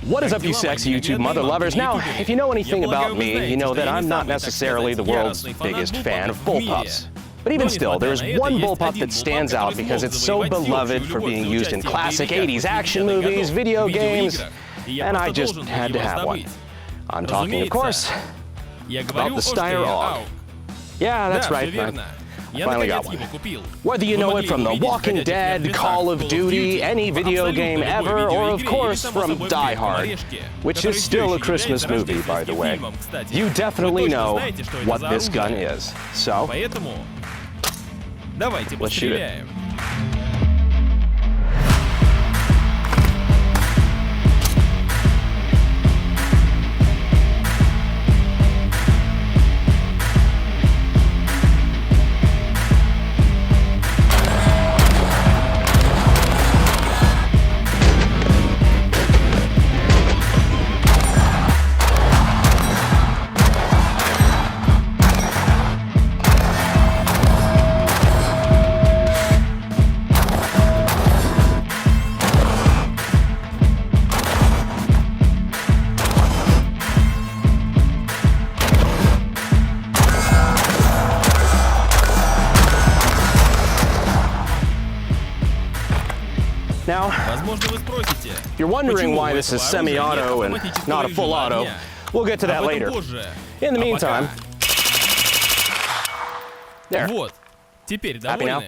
What is up, you sexy YouTube mother lovers? Now, if you know anything about me, you know that I'm not necessarily the world's biggest fan of bullpups. But even still, there is one bullpup that stands out because it's so beloved for being used in classic 80s action movies, video games, and I just had to have one. I'm talking, of course, about the Steyr AUG. Yeah, that's right. I finally got one. Whether you know it from The Walking Dead, Call of Duty, any video game ever, or of course from Die Hard, which is still a Christmas movie, by the way, you definitely know what this gun is. So, let's shoot it. Now, if you're wondering why this is semi-auto and not a full auto, we'll get to that later. In the meantime, there. Happy now?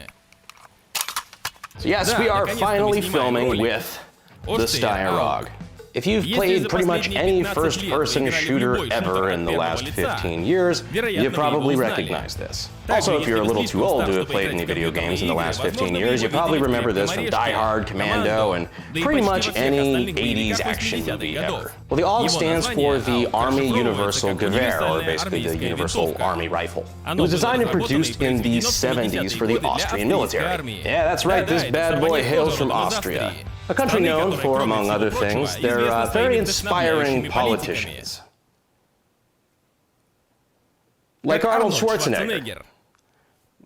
So yes, we are finally filming with the Steyr AUG. If you've played pretty much any first-person shooter ever in the last 15 years, you probably recognize this. Also, if you're a little too old to have played any video games in the last 15 years, you probably remember this from Die Hard, Commando, and pretty much any 80s action movie ever. Well, the AUG stands for the Army Universal Gewehr, or basically the Universal Army Rifle. It was designed and produced in the 70s for the Austrian military. Yeah, that's right, this bad boy hails from Austria. A country known for, among other things, their very inspiring politicians. Like Arnold Schwarzenegger.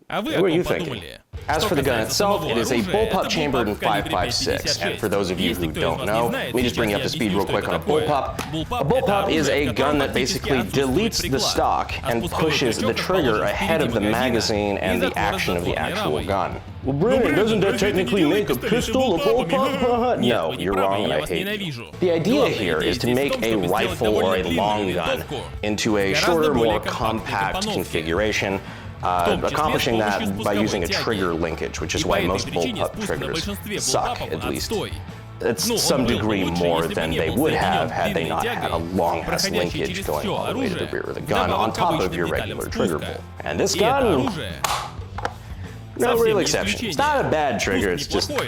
Who are you thinking? As for the gun itself, it is a bullpup chambered in 5.56, and for those of you who don't know, let me just bring you up to speed real quick on a bullpup. A bullpup is a gun that basically deletes the stock and pushes the trigger ahead of the magazine and the action of the actual gun. Well, Brandon, doesn't that technically make a pistol a bullpup? No, you're wrong and I hate you. The idea here is to make a rifle or a long gun into a shorter, more compact configuration, accomplishing that by using a trigger linkage, which is why most bullpup triggers suck, at least. It's some degree more than they would have had they not had a long-ass linkage going all the way to the rear of the gun on top of your regular trigger pull. And this gun, no real exception. It's not a bad trigger, it's just... it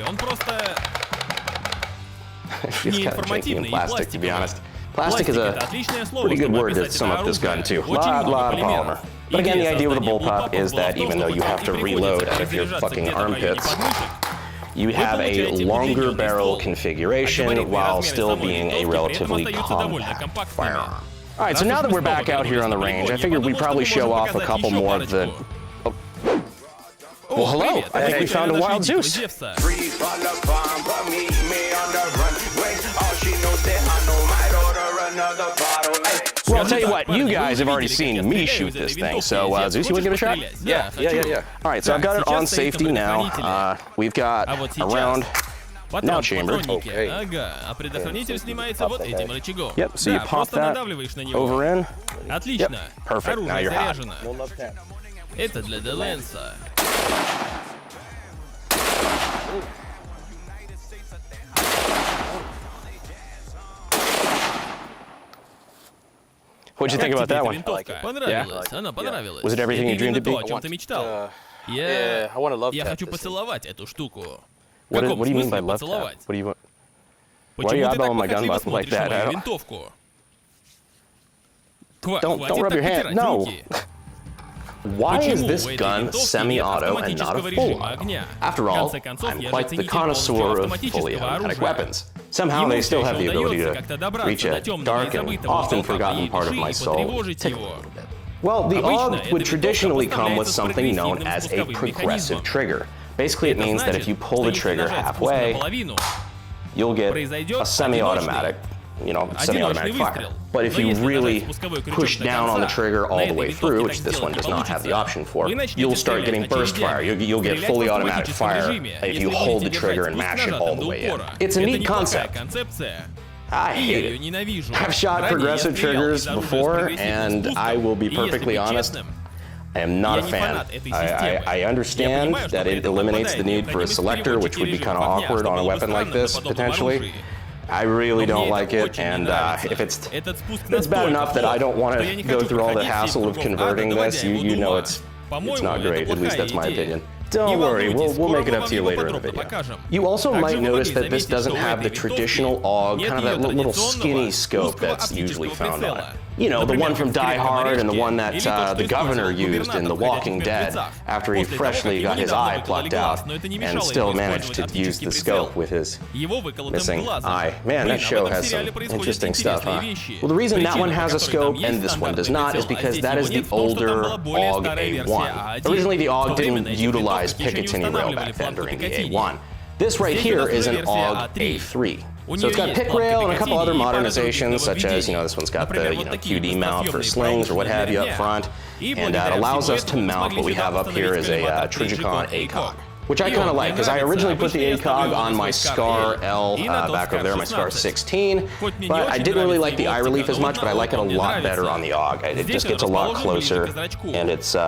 feels kind of janky in plastic, to be honest. Plastic is a pretty good word to sum up this gun, too. Lot of polymer. But again, the idea with a bullpup is that even though you have to reload out of your fucking armpits, you have a longer barrel configuration while still being a relatively compact firearm. All right, so now that we're back out here on the range, I figured we'd probably show off a couple more of the... Oh. Well, hello. I think we found a wild Zeus. Well, I'll tell you what, you guys have already seen me shoot this thing, so Zeus, you want to give it a shot? Yeah. All right, so I've got it on safety now. We've got a round now chambered. Okay. Yep, so you pop that over in. Yep, perfect, now you're hot. What'd you think about that one? I like it. Yeah? Was it everything you dreamed it to be? Yeah, I want to love tap this thing. What do you mean by love tap? What do you want? Why are you eyeballing my gun button like that? Don't rub your hand. No. Why is this gun semi-auto and not a full auto? After all, I'm quite the connoisseur of fully automatic weapons. Somehow they still have the ability to reach a dark and often forgotten part of my soul. Well, the AUG would traditionally come with something known as a progressive trigger. Basically, it means that if you pull the trigger halfway, you'll get a semi-automatic you know, semi-automatic fire. But if you really push down on the trigger all the way through, which this one does not have the option for, you'll start getting burst fire. You'll get fully automatic fire if you hold the trigger and mash it all the way in. It's a neat concept. I hate it. I've shot progressive triggers before, and I will be perfectly honest, I am not a fan. I understand that it eliminates the need for a selector, which would be kind of awkward on a weapon like this, potentially. I really don't like it, and if it's bad enough that I don't want to go through all the hassle of converting this, you know it's not great, at least that's my opinion. Don't worry, we'll make it up to you later in the video. You also might notice that this doesn't have the traditional AUG, kind of that little skinny scope that's usually found on it. You know, the one from Die Hard and the one that the governor used in The Walking Dead after he freshly got his eye plucked out and still managed to use the scope with his missing eye. Man, that show has some interesting stuff, huh? Well, the reason that one has a scope and this one does not is because that is the older AUG A1. Originally, the AUG didn't utilize Picatinny rail back then during the A1. This right here is an AUG A3. So it's got pick rail and a couple other modernizations, such as, you know, this one's got the QD mount for slings or what have you up front, and it allows us to mount what we have up here is a Trigicon ACOG, which I kind of like, because I originally put the ACOG on my Scar L back over there, my Scar 16, but I didn't really like the eye relief as much, but I like it a lot better on the AUG. It just gets a lot closer, and it's, the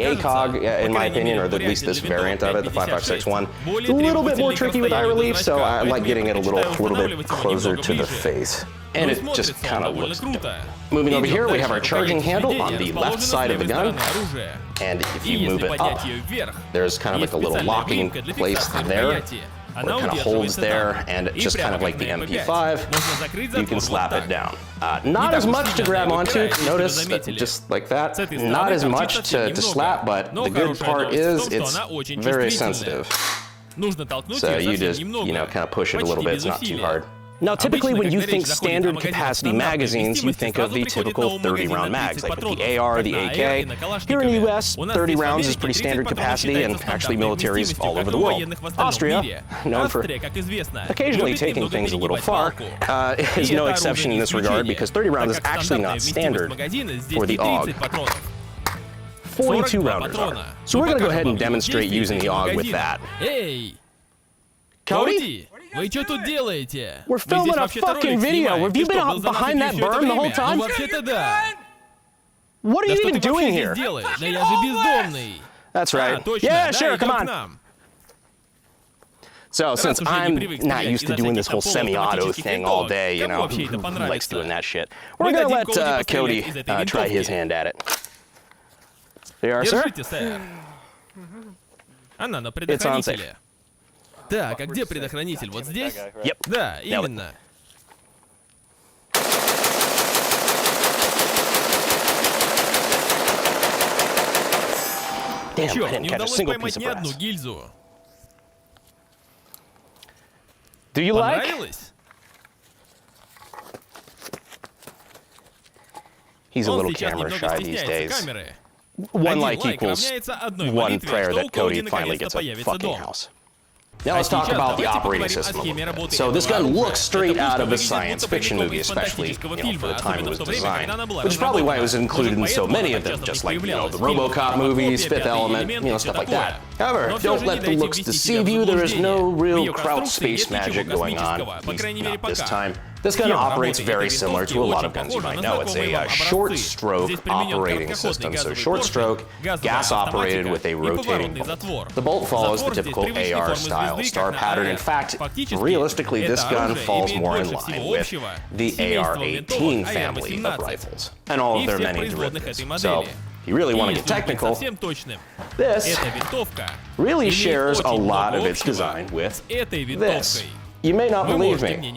ACOG, in my opinion, or at least this variant of it, the 5561, it's a little bit more tricky with eye relief, so I like getting it a little bit closer to the face. And it just kind of looks dope. Moving over here, we have our charging handle on the left side of the gun. And if you move it up, there's kind of like a little locking place there, where it kind of holds there, and just kind of like the MP5, you can slap it down. Not as much to grab onto, notice, just like that. Not as much to slap, but the good part is it's very sensitive. So you just, you know, kind of push it a little bit, it's not too hard. Now, typically when you think standard capacity magazines, you think of the typical 30-round mags, like with the AR, the AK. Here in the US, 30 rounds is pretty standard capacity, and actually militaries all over the world. Austria, known for occasionally taking things a little far, is no exception in this regard, because 30 rounds is actually not standard for the AUG. 42 rounders are. So we're going to go ahead and demonstrate using the AUG with that. Cody? We're filming a fucking video. Have you been behind that berm the whole time? What are you even doing here? That's right. Yeah, sure, come on. So, since I'm not used to doing this whole semi-auto thing all day, you know, who likes doing that shit? We're gonna let Cody try his hand at it. There you are, sir. It's on safe. Так, а где предохранитель? Вот здесь? Yep. Да, именно. Чёрт, не удалось поймать ни одну гильзу. Понравилось? He's a little camera shy these days. One like equals one prayer that Cody finally gets a fucking house. Now let's talk about the operating system a little bit. So this gun looks straight out of a science fiction movie, especially, you know, for the time it was designed, which is probably why it was included in so many of them, just like, you know, the RoboCop movies, Fifth Element, you know, stuff like that. However, don't let the looks deceive you. There is no real Kraut space magic going on, at least not this time. This gun operates very similar to a lot of guns you might know. It's a short stroke operating system. So short stroke, gas operated with a rotating bolt. The bolt follows the typical AR style star pattern. In fact, realistically, this gun falls more in line with the AR-18 family of rifles and all of their many derivatives. So, if you really want to get technical, this really shares a lot of its design with this. You may not believe me.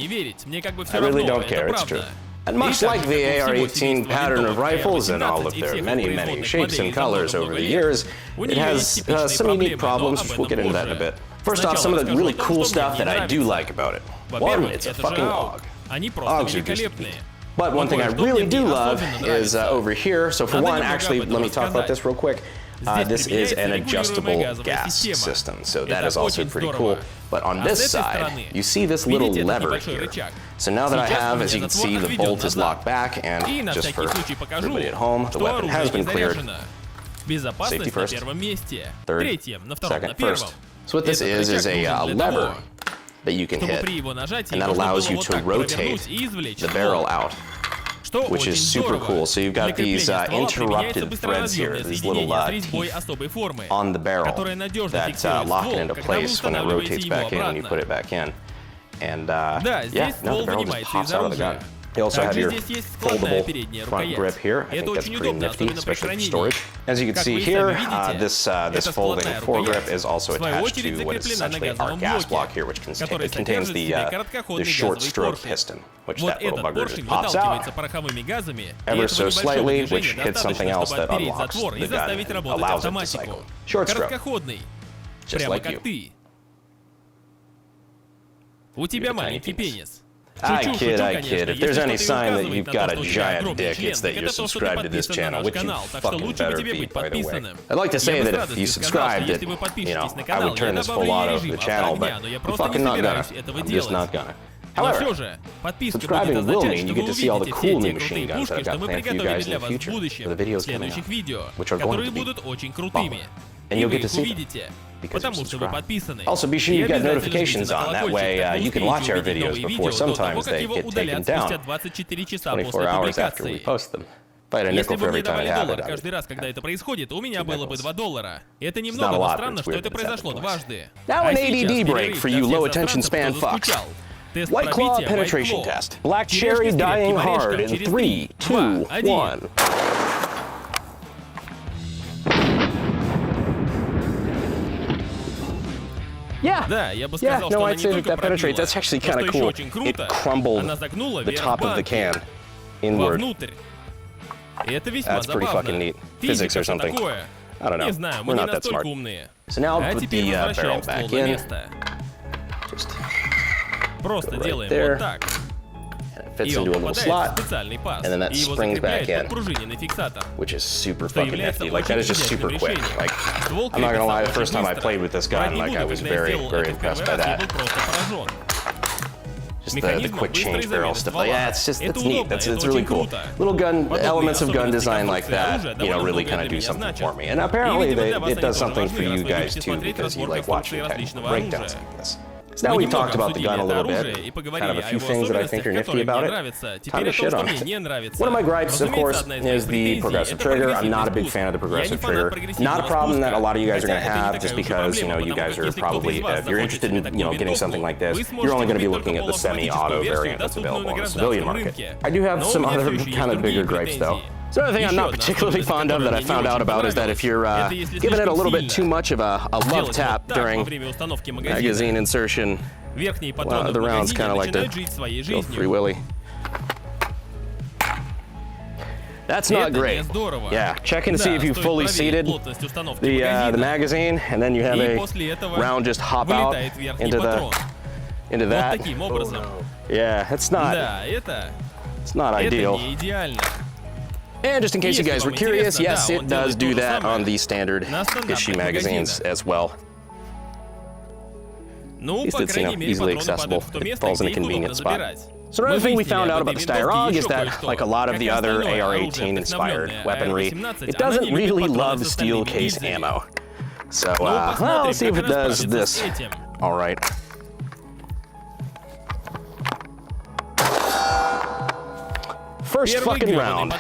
I really don't care, it's true. And much like the AR-18 pattern of rifles and all of their many, many shapes and colors over the years, it has some unique problems, which we'll get into that in a bit. First off, some of the really cool stuff that I do like about it. One, it's a fucking AUG. AUGs are just neat. But one thing I really do love is over here. So for one, actually, let me talk about this real quick. This is an adjustable gas system, so that is also pretty cool. But on this side, you see this little lever here. So now that I have, as you can see, the bolt is locked back, and just for everybody at home, the weapon has been cleared. Safety first. Third. Second. First. So what this is a lever that you can hit, and that allows you to rotate the barrel out, which is super cool. So you've got these interrupted threads here, these little teeth on the barrel that lock it into place when it rotates back in when you put it back in. And yeah, now the barrel just pops out of the gun. You also have your foldable front grip here. I think that's pretty nifty, especially for storage. As you can see here, this folding foregrip is also attached to what is essentially our gas block here, which contains the short stroke piston, which that little bugger just pops out ever so slightly, which hits something else that unlocks the gun and allows it to cycle. Short stroke, just like you. У тебя маленький пенис. I kid. If there's any sign that you've got a giant dick, it's that you're subscribed to this channel, which you fucking better be, by the way. I'd like to say that if you subscribed, that, you know, I would turn this full auto to the channel, but I'm fucking not gonna. I'm just not gonna. However, subscribing will mean you get to see all the cool new machine guns that I've got planned for you guys in the future, for the videos coming up, which are going to be bomb. And you'll get to see them because you're subscribed. Also, be sure you get notifications on. That way, you can watch our videos before sometimes they get taken down 24 hours after we post them. If I had a nickel for every time it happened, каждый раз, когда это происходит, у меня было бы $2. Это немного странно, что это произошло дважды. Now an ADD break for you low attention span fucks. White Claw penetration test. Black Cherry dying hard in 3, 2, 1. Yeah, no, I'd say that penetrates. That's actually kind of cool. It crumbled the top of the can inward. That's pretty fucking neat. Physics or something. I don't know. We're not that smart. So now I'll put the barrel back in. Just right there. And it fits into a little slot, and then that springs back in, which is super fucking nifty. Like, that is just super quick. Like, I'm not gonna lie, the first time I played with this gun, like, I was very, very impressed by that. Just the quick change barrel stuff. Like, yeah, it's neat. It's really cool. Little gun elements of gun design like that, you know, really kind of do something for me. And apparently, it does something for you guys too, because you like watching technical breakdowns like this. So now we've talked about the gun a little bit, kind of a few things that I think are nifty about it. Time to shit on it. One of my gripes, of course, is the progressive trigger. I'm not a big fan of the progressive trigger. Not a problem that a lot of you guys are going to have, just because, you know, you guys are probably, if you're interested in, you know, getting something like this, you're only going to be looking at the semi-auto variant that's available on the civilian market. I do have some other kind of bigger gripes, though. So another thing I'm not particularly fond of that I found out about is that if you're giving it a little bit too much of a love tap during magazine insertion, the rounds kind of like to go free willy. That's not great. Yeah, checking to see if you fully seated the magazine, and then you have a round just hop out into that. Oh, no. Yeah, it's not ideal. And just in case you guys were curious, yes, it does do that on the standard issue magazines as well. At least it's, you know, easily accessible. It falls in a convenient spot. So another thing we found out about the Steyr AUG is that, like a lot of the other AR-18 inspired weaponry, it doesn't really love steel case ammo. So, well, let's see if it does this. All right. First fucking round.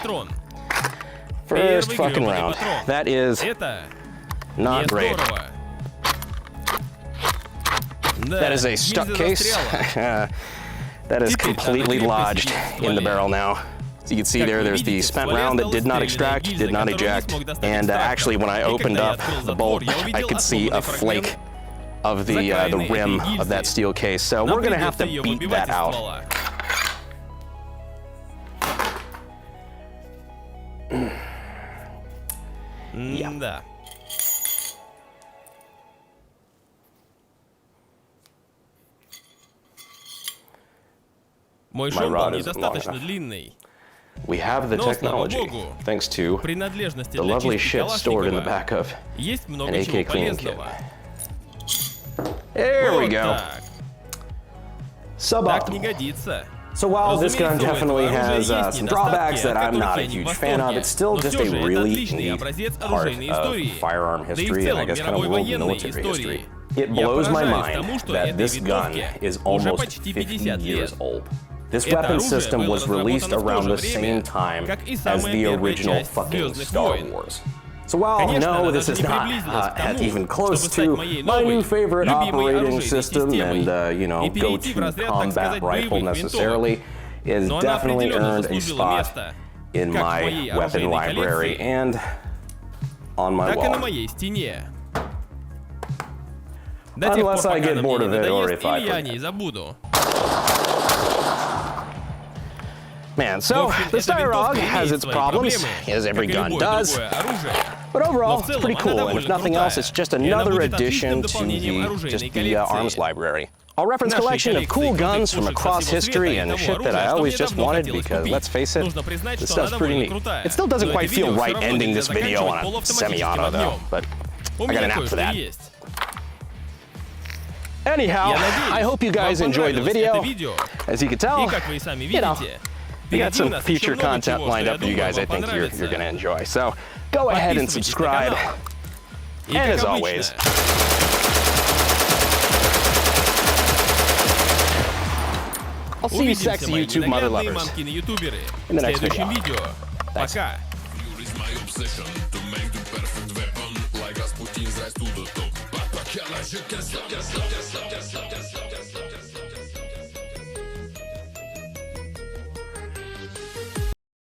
First fucking round. That is not great. That is a stuck case. That is completely lodged in the barrel now. As you can see there's the spent round that did not extract, did not eject, and actually when I opened up the bolt, I could see a flake of the rim of that steel case. So we're gonna have to beat that out. Yeah. Мой шов был недостаточно длинный. We have the technology, thanks to the lovely shit stored in the back of an AK cleaning kit. There we go. Sub-optimal. So while this gun definitely has some drawbacks that I'm not a huge fan of, it's still just a really neat part of firearm history and I guess kind of world military history. It blows my mind that this gun is almost 50 years old. This weapon system was released around the same time as the original fucking Star Wars. So while no, this is not even close to my new favorite operating system and, you know, go-to combat rifle necessarily, it has definitely earned a spot in my weapon library and on my wall. Unless I get bored of it or if I forget. Man, so the Steyr has its problems, as every gun does, but overall, it's pretty cool, and if nothing else, it's just another addition to the arms library. I'll reference a collection of cool guns from across history and shit that I always just wanted because, let's face it, this stuff's pretty neat. It still doesn't quite feel right ending this video on a semi-auto though, but I got an app for that. Anyhow, I hope you guys enjoyed the video. As you can tell, you know, we got some future content lined up for you guys I think you're going to enjoy. So go ahead and subscribe. And as always, I'll see you sexy YouTube mother lovers in the next video. Thanks.